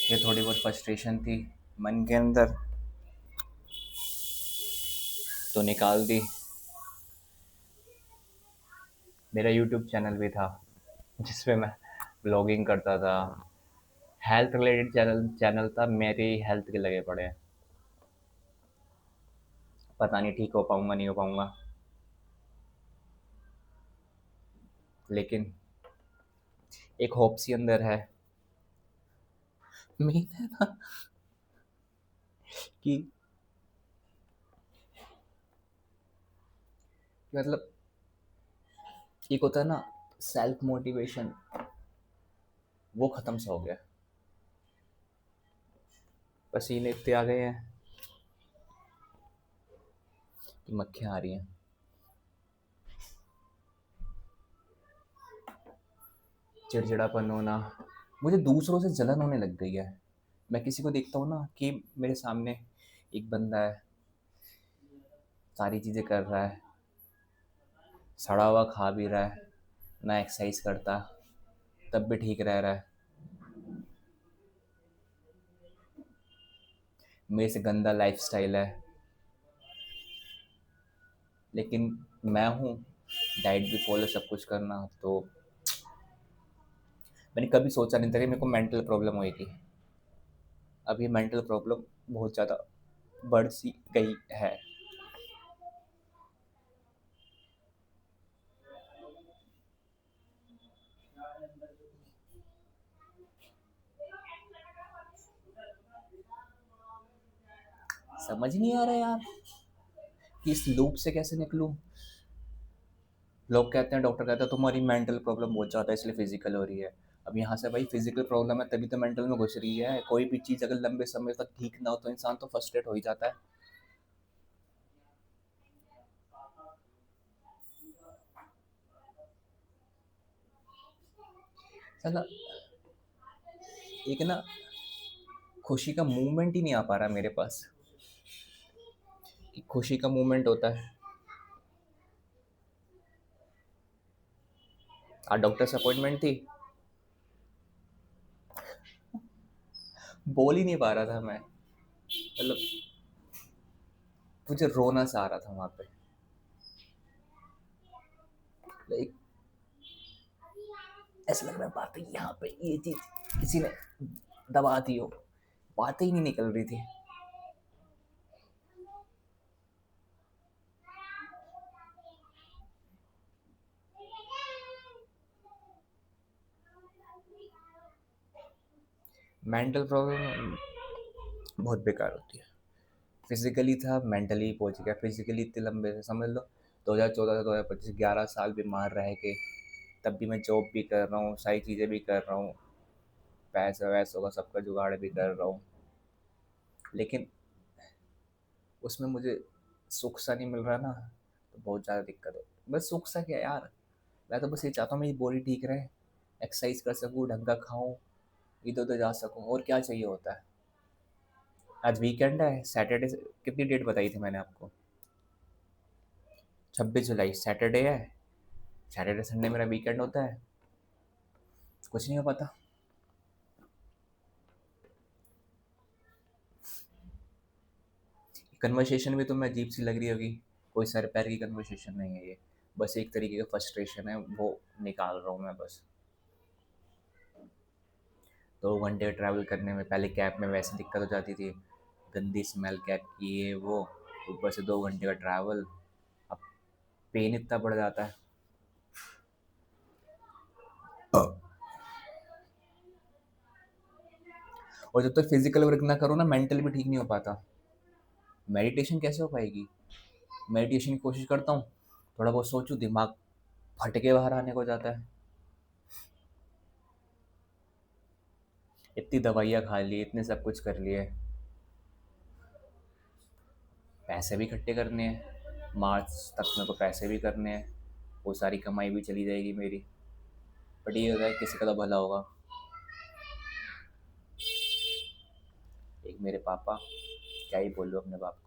ये थोड़ी बहुत फ्रस्ट्रेशन थी मन के अंदर, तो निकाल दी। मेरा यूट्यूब चैनल भी था जिसमें मैं ब्लॉगिंग करता था। हेल्थ रिलेटेड चैनल चैनल था, मेरे हेल्थ के लगे पड़े हैं। पता नहीं ठीक हो पाऊंगा नहीं हो पाऊंगा, लेकिन एक होप सी अंदर है। उम्मीद है ना कि मतलब एक होता है ना, सेल्फ मोटिवेशन, वो खत्म सा हो गया। पसीने इतने आ गए हैं कि मक्खियाँ आ रही हैं। चिड़चिड़ापन होना, मुझे दूसरों से जलन होने लग गई है। मैं किसी को देखता हूँ ना कि मेरे सामने एक बंदा है, सारी चीज़ें कर रहा है, सड़ा हुआ खा भी रहा है, ना एक्सरसाइज करता, तब भी ठीक रह रहा है, मेरे से गंदा लाइफस्टाइल है, लेकिन मैं हूँ डाइट भी फॉलो सब कुछ करना। तो मैंने कभी सोचा नहीं था कि मेरे को मेंटल प्रॉब्लम होएगी। अब ये मेंटल प्रॉब्लम बहुत ज़्यादा बढ़ सी गई है। समझ नहीं आ रहा यार कि इस लूप से कैसे निकलूं। लोग कहते हैं, डॉक्टर कहता है तुम्हारी मेंटल प्रॉब्लम बहुत ज़्यादा है इसलिए फिजिकल हो रही है। अब यहाँ से भाई फिजिकल प्रॉब्लम है तभी तो मेंटल में घुस रही है। कोई भी चीज़ अगर लंबे समय तक ठीक ना हो तो इंसान तो फ्रस्ट्रेट हो ही जाता है। साला एक ना खुशी का मूवमेंट ही नहीं आ पा रहा मेरे पास, कि खुशी का मूवमेंट होता है। आज डॉक्टर से अपॉइंटमेंट थी, बोल ही नहीं पा रहा था मैं। मतलब मुझे रोना सा आ रहा था वहाँ पे। लाइक ऐसा लग रहा है बातें यहाँ पे ये चीज़ किसी ने दबा दी हो, बातें ही नहीं निकल रही थी। मेंटल प्रॉब्लम बहुत बेकार होती है। फिजिकली था, मेंटली पहुंच गया। फिजिकली इतने लंबे से समझ लो 2014 से 2025 11 साल बीमार रह के, तब भी मैं जॉब भी कर रहा हूँ, सारी चीज़ें भी कर रहा हूँ, पैसा वैसों का सबका जुगाड़ भी कर रहा हूँ, लेकिन उसमें मुझे सुख सा नहीं मिल रहा ना। तो बहुत ज़्यादा दिक्कत है। बस सुख सा क्या यार, मैं तो बस ये चाहता हूँ मेरी बॉडी ठीक रहे, एक्सरसाइज कर सकूँ, ढंग का खाऊँ, इधर उधर जा सकूँ, और क्या चाहिए होता है। आज वीकेंड है, सैटरडे। कितनी डेट बताई थी मैंने आपको? 26 जुलाई सैटरडे है। सैटरडे संडे मेरा वीकेंड होता है, कुछ नहीं हो पाता। कन्वर्सेशन भी तुम्हें अजीब सी लग रही होगी, कोई सर पैर की कन्वर्सेशन नहीं है ये, बस एक तरीके का फ्रस्ट्रेशन है, वो निकाल रहा हूँ मैं बस। 2 घंटे ट्रैवल करने में, पहले कैब में वैसे दिक्कत हो जाती थी, गंदी स्मेल कैब की, ये वो, ऊपर से 2 घंटे का ट्रैवल, अब पेन इतना बढ़ जाता है। और जब तक फिजिकल वर्क ना करो ना, मेंटल भी ठीक नहीं हो पाता। मेडिटेशन कैसे हो पाएगी? मेडिटेशन की कोशिश करता हूँ, थोड़ा बहुत सोचूं, दिमाग फट के बाहर आने को जाता है। इतनी दवाइयाँ खा ली, इतने सब कुछ कर लिए, पैसे भी इकट्ठे करने हैं, मार्च तक मेरे को पैसे भी करने हैं, वो सारी कमाई भी चली जाएगी मेरी। बट ये होता है किसी का तो भला होगा। एक मेरे पापा, क्या ही बोलूँ अपने बाप को।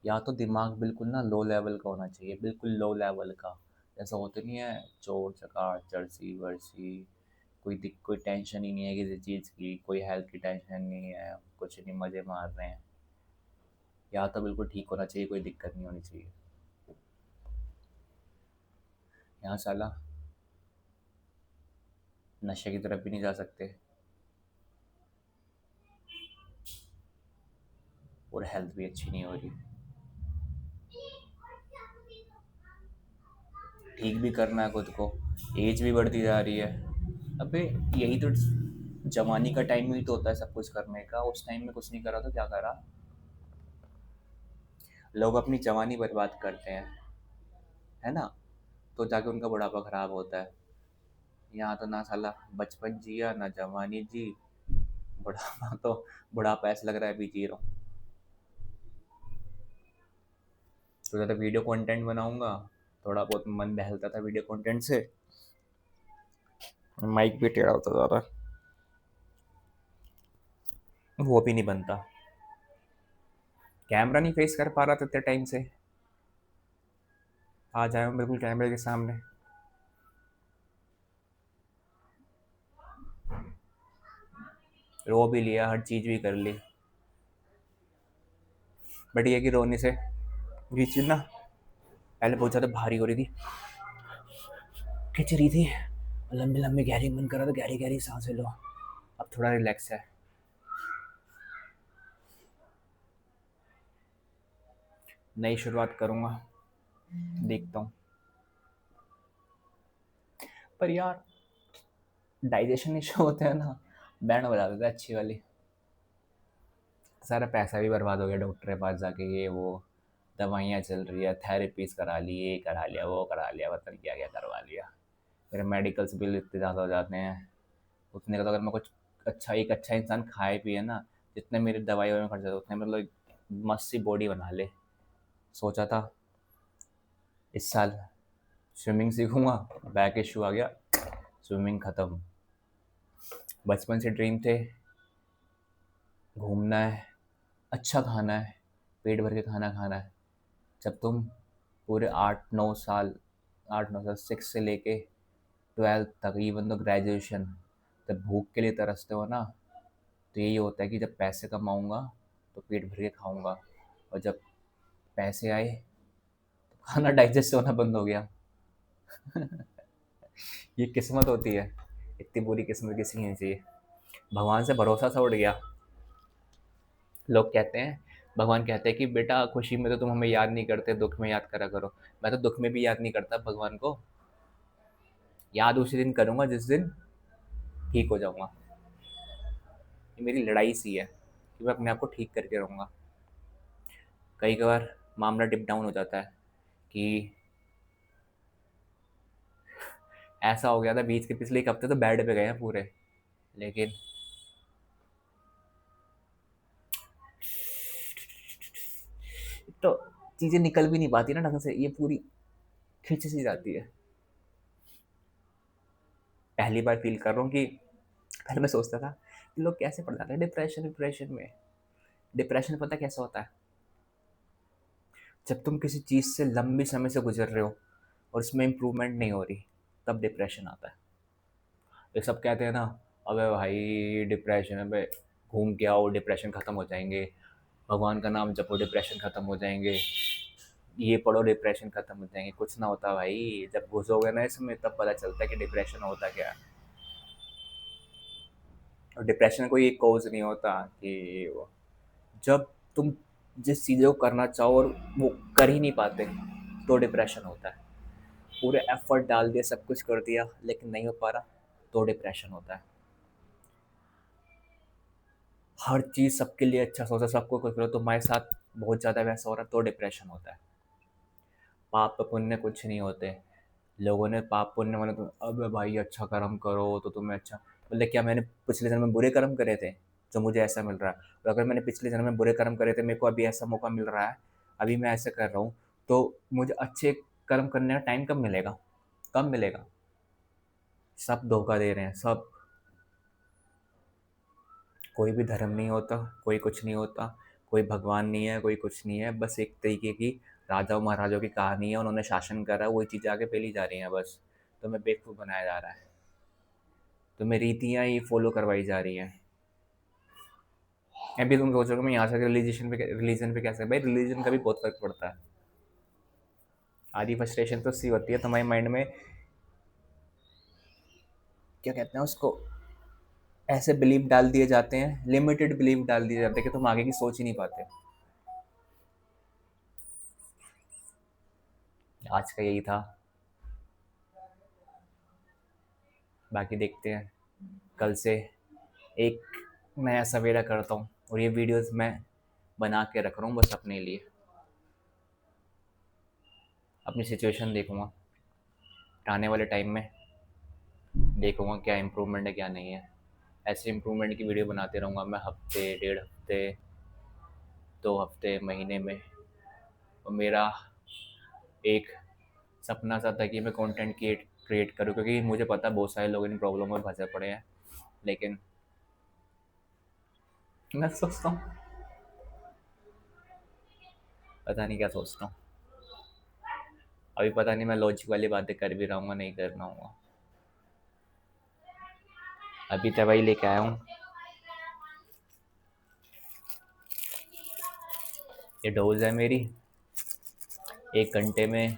या तो दिमाग बिल्कुल ना लो लेवल का होना चाहिए, बिल्कुल लो लेवल का। जैसा होते नहीं है, चोर चकार चरसी वर्सी, कोई टेंशन ही नहीं है किसी चीज़ की, कोई हेल्थ की टेंशन नहीं है, कुछ नहीं, मज़े मार रहे हैं। या तो बिल्कुल ठीक होना चाहिए, कोई दिक्कत नहीं होनी चाहिए। यहाँ साला नशे की तरफ भी नहीं जा सकते और हेल्थ भी अच्छी नहीं हो रही। ठीक भी करना है खुद को, एज भी बढ़ती जा रही है। अबे यही तो जवानी का टाइम ही तो होता है सब कुछ करने का, उस टाइम में कुछ नहीं करा तो क्या करा। लोग अपनी जवानी बर्बाद करते हैं, है ना, तो जाके उनका बुढ़ापा खराब होता है। यहाँ तो ना साला बचपन जिया ना जवानी जी, बुढ़ापा तो बुढ़ापा ऐसा लग रहा है अभी जी रहा हूँ। तो ज़्यादा वीडियो कंटेंट बनाऊंगा, थोड़ा बहुत मन बहलता था वीडियो कंटेंट से, माइक भी टेढ़ा होता जा रहा है, वो भी नहीं बनता। कैमरा नहीं फेस कर पा रहा था इतने टाइम से, आ जाए बिल्कुल कैमरे के सामने। रो भी लिया, हर चीज़ भी कर ली, बट ये कि रोने से ये चीज़ ना पहले बहुत ज़्यादा भारी हो रही थी, खिंच रही थी, लंबी लंबी गहरी मन कर रहा था गहरी गहरी सांसें लो। अब थोड़ा रिलैक्स है, नई शुरुआत करूँगा, देखता हूँ। पर यार डाइजेशन इशू होते हैं ना, बैंड बजा देते हैं अच्छी वाली। सारा पैसा भी बर्बाद हो गया डॉक्टर के पास जाके, ये वो दवाइयाँ चल रही है, थेरेपीज करा ली, ये करा लिया वो करा लिया, पता नहीं क्या क्या करवा लिया। मेरे मेडिकल्स बिल इतने ज़्यादा हो जाते हैं, उतने का तो अगर मैं कुछ अच्छा, एक अच्छा इंसान खाए पिए ना, जितने मेरी दवाइयों में खर्च होता है उतने मतलब मस्त सी बॉडी बना ले। सोचा था इस साल स्विमिंग सीखूंगा, बैक इशू आ गया, स्विमिंग ख़त्म। बचपन से ड्रीम थे, घूमना है, अच्छा खाना है, पेट भर के खाना खाना है। जब तुम पूरे 8 9 साल, 8 9 साल 6 से लेके 12th तक, इवन तो ग्रेजुएशन, जब भूख के लिए तरसते हो ना, तो यही होता है कि जब पैसे कमाऊंगा तो पेट भर के खाऊंगा, और जब पैसे आए तो खाना डाइजेस्ट होना बंद हो गया। ये किस्मत होती है, इतनी बुरी किस्मत किसी की नहीं चाहिए। भगवान से भरोसा सा उड़ गया। लोग कहते हैं, भगवान कहते हैं कि बेटा खुशी में तो तुम हमें याद नहीं करते, दुख में याद करा करो। मैं तो दुख में भी याद नहीं करता भगवान को, याद उसी दिन करूँगा जिस दिन ठीक हो जाऊँगा। ये मेरी लड़ाई सी है कि मैं अपने आप को ठीक करके रहूँगा। कई बार मामला डिप डाउन हो जाता है कि ऐसा हो गया था बीच के पिछले एक हफ्ते तो बेड पे गए हैं पूरे, लेकिन तो चीज़ें निकल भी नहीं पाती ना ढंग से, ये पूरी खिंच सी जाती है। पहली बार फील कर रहा हूँ कि पहले मैं सोचता था कि लोग कैसे पड़ जाते हैं डिप्रेशन डिप्रेशन में। डिप्रेशन पता कैसा होता है, जब तुम किसी चीज़ से लंबी समय से गुजर रहे हो और उसमें इम्प्रूवमेंट नहीं हो रही, तब डिप्रेशन आता है। ये सब कहते हैं ना, अबे भाई डिप्रेशन है, घूम के आओ डिप्रेशन ख़त्म हो जाएंगे, भगवान का नाम जपो डिप्रेशन ख़त्म हो जाएंगे, ये पढ़ो डिप्रेशन ख़त्म हो जाएंगे। कुछ ना होता भाई, जब घुसोगे ना इसमें तब पता चलता है कि डिप्रेशन होता क्या है। और डिप्रेशन कोई एक कॉज नहीं होता कि वो, जब तुम जिस चीज़ को करना चाहो और वो कर ही नहीं पाते, तो डिप्रेशन होता है। पूरे एफर्ट डाल दिया, सब कुछ कर दिया, लेकिन नहीं हो पा रहा, तो डिप्रेशन होता है। हर चीज़ सबके लिए अच्छा सोचा, सबको कुछ करो, तुम्हारे साथ बहुत ज़्यादा वैसा हो रहा है, तो डिप्रेशन होता है। पाप पुण्य कुछ नहीं होते। लोगों ने पाप पुण्य माने तुम, अब भाई अच्छा कर्म करो तो तुम्हें अच्छा, मतलब क्या मैंने पिछले जन्म में बुरे कर्म करे थे जो मुझे ऐसा मिल रहा है? और अगर मैंने पिछले जन्म में बुरे कर्म करे थे, मेरे को अभी ऐसा मौका मिल रहा है, अभी मैं ऐसे कर रहा हूँ, तो मुझे अच्छे कर्म करने का टाइम कब मिलेगा? कब मिलेगा? सब धोखा दे रहे हैं सब। कोई भी धर्म नहीं होता, कोई कुछ नहीं होता, कोई भगवान नहीं है, कोई कुछ नहीं है, बस एक तरीके की राजाओं महाराजाओं की कहानी है, उन्होंने शासन करा, वही चीज़ें आगे फैली जा रही हैं बस। तुम्हें बेवकूफ़ बनाया जा रहा है, तुम्हें रीतियाँ ही फॉलो करवाई जा रही हैं। अभी तुम सोचोगे मैं यहाँ से रिलीजन पे कैसे, भाई रिलीजन का भी बहुत फर्क पड़ता है। आधी फ्रस्ट्रेशन तो सी होती है तुम्हारे माइंड में, क्या कहते हैं उसको, ऐसे बिलीव डाल दिए जाते हैं, लिमिटेड बिलीव डाल दिए जाते हैं कि तुम आगे की सोच ही नहीं पाते। आज का यही था, बाकी देखते हैं कल से एक नया सवेरा करता हूँ, और ये वीडियोस मैं बना के रख रहा हूँ बस अपने लिए। अपनी सिचुएशन देखूँगा, आने वाले टाइम में देखूँगा क्या इम्प्रूवमेंट है क्या नहीं है। ऐसे इम्प्रूवमेंट की वीडियो बनाते रहूँगा मैं, हफ्ते, डेढ़ हफ्ते, 2 हफ्ते, महीने में। और मेरा एक सपना सा था कि मैं कंटेंट क्रिएट करूँ, क्योंकि मुझे पता है बहुत सारे लोग इन प्रॉब्लम में फंसे पड़े हैं, लेकिन मैं सोचता हूँ, पता नहीं क्या सोचता हूँ। अभी पता नहीं मैं लॉजिक वाली बातें कर भी रहूँगा, नहीं करना होगा। अभी दवाई लेके आया हूँ, ये डोज है मेरी, 1 घंटे में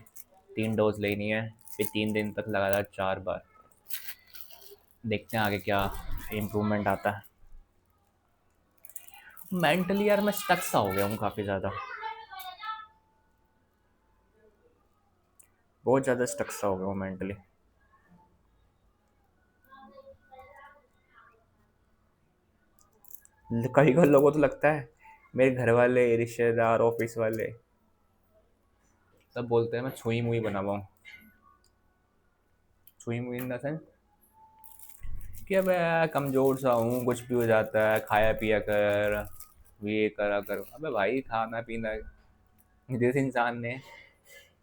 3 डोज लेनी है, फिर 3 दिन तक लगातार 4 बार। देखते हैं आगे क्या इम्प्रूवमेंट आता है। मेंटली यार मैं स्टक सा हो गया हूँ काफ़ी ज़्यादा, बहुत ज़्यादा स्टक सा हो गया हूँ मेंटली। कभी कभी लोगों को तो लगता है, मेरे घर वाले, रिश्तेदार, ऑफिस वाले सब बोलते हैं मैं छुई मुई बना हुआ हूँ। छुई मुई इन द सेंस कि अब कमज़ोर सा हूँ, कुछ भी हो जाता है, खाया पिया कर, ये करा कर। अबे भाई खाना पीना, जिस इंसान ने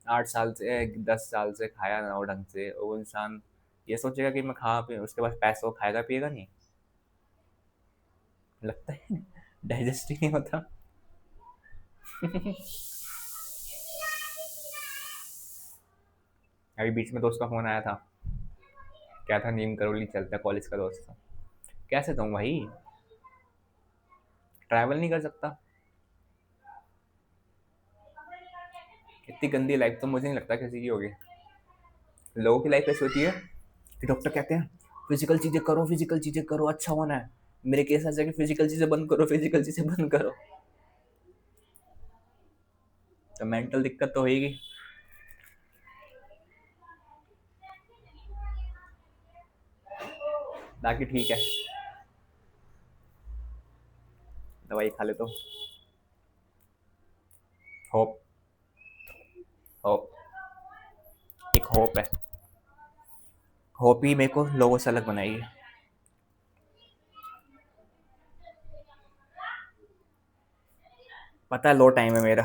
8 साल से 10 साल से खाया ना हो ढंग से, वो इंसान ये सोचेगा कि मैं खा पी उसके पास पैसा हो, खाएगा पिएगा नहीं? लगता है डाइजेस्ट ही नहीं होता। अभी बीच में दोस्त का फ़ोन आया था, क्या था, नीम करौली चलता है, कॉलेज का दोस्त था। कैसे तुम भाई ट्रैवल नहीं कर सकता? इतनी गंदी लाइफ तो मुझे नहीं लगता किसी की होगी। लोगों की लाइफ ऐसी होती है कि डॉक्टर कहते हैं फिजिकल चीज़ें करो, फिजिकल चीज़ें करो, अच्छा होना है। मेरे केस ऐसा है कि फिजिकल चीज़ें बंद करो, फिजिकल चीज़ें बंद करो, तो मेंटल दिक्कत तो होगी। बाकी ठीक है, दवाई खा ले तो होप, होप, एक होप है। होप ही मेरे को लोगों से अलग बनाएगी। पता है लो टाइम है मेरा,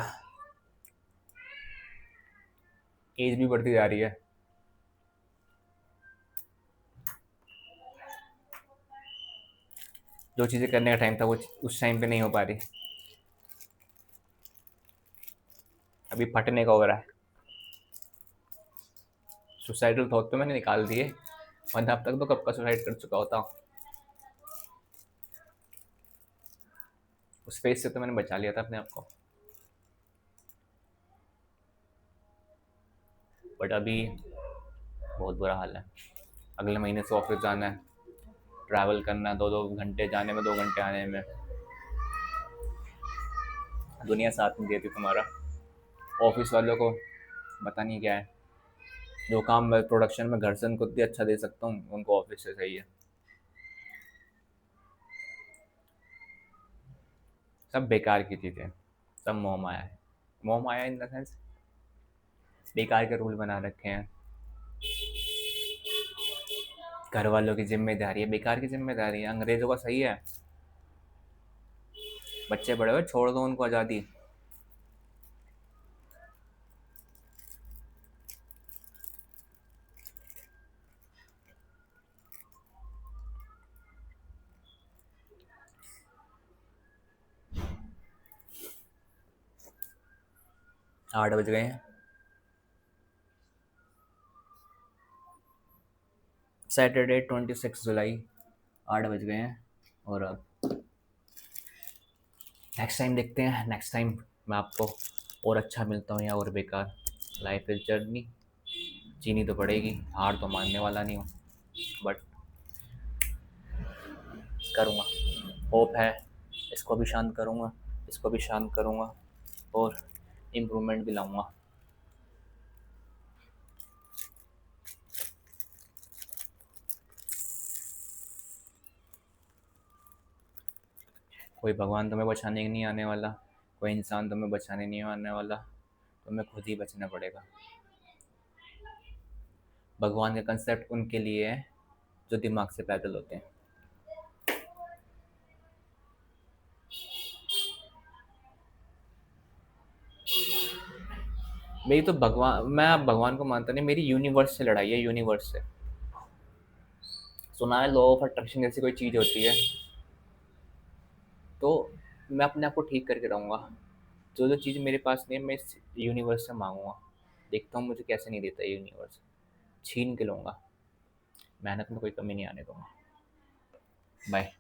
एज भी बढ़ती जा रही है। जो चीज़ें करने का टाइम था वो उस टाइम पे नहीं हो पा रही, अभी फटने का हो रहा है। सुसाइडल थॉट तो मैंने निकाल दिए, वरना अब तक तो कब का सुसाइड कर चुका होता। उस फेज से तो मैंने बचा लिया था अपने आप को, बट अभी बहुत बुरा हाल है। अगले महीने से ऑफिस जाना है, ट्रैवल करना है, 2-2 घंटे जाने में, 2 घंटे आने में। दुनिया साथ नहीं देती तुम्हारा। ऑफिस वालों को पता नहीं क्या है, जो काम मैं प्रोडक्शन में घर से उनको इतनी अच्छा दे सकता हूँ, उनको ऑफिस से सही है। सब बेकार की चीज़ें, सब मोह माया है। मोह माया इन द सेंस बेकार के रूल बना रखे हैं, घर वालों की जिम्मेदारी है, बेकार की जिम्मेदारी है। अंग्रेजों का सही है, बच्चे बड़े हुए छोड़ दो उनको आज़ादी। 8 बज गए हैं। सैटरडे 26 जुलाई, 8 बज गए हैं। और अब नेक्स्ट टाइम देखते हैं, नेक्स्ट टाइम मैं आपको और अच्छा मिलता हूँ या और बेकार। लाइफ इज जर्नी, जीनी तो पड़ेगी, हार तो मानने वाला नहीं हूँ, बट करूँगा। होप है, इसको भी शांत करूँगा, इसको भी शांत करूँगा और इम्प्रूवमेंट भी लाऊंगा। कोई भगवान तुम्हें बचाने नहीं आने वाला, कोई इंसान तुम्हें बचाने नहीं आने वाला, तुम्हें खुद ही बचना पड़ेगा। भगवान का कंसेप्ट उनके लिए है जो दिमाग से पैदल होते हैं। मेरी तो भगवान, मैं अब भगवान को मानता नहीं, मेरी यूनिवर्स से लड़ाई है, यूनिवर्स से। सुना है लॉ ऑफ अट्रैक्शन जैसी कोई चीज़ होती है, तो मैं अपने आप को ठीक करके रहूँगा। जो जो चीज़ मेरे पास नहीं है मैं इस यूनिवर्स से मांगूंगा, देखता हूँ मुझे कैसे नहीं देता ये यूनिवर्स, छीन के लूँगा। मेहनत में कोई कमी नहीं आने दूंगा। बाय।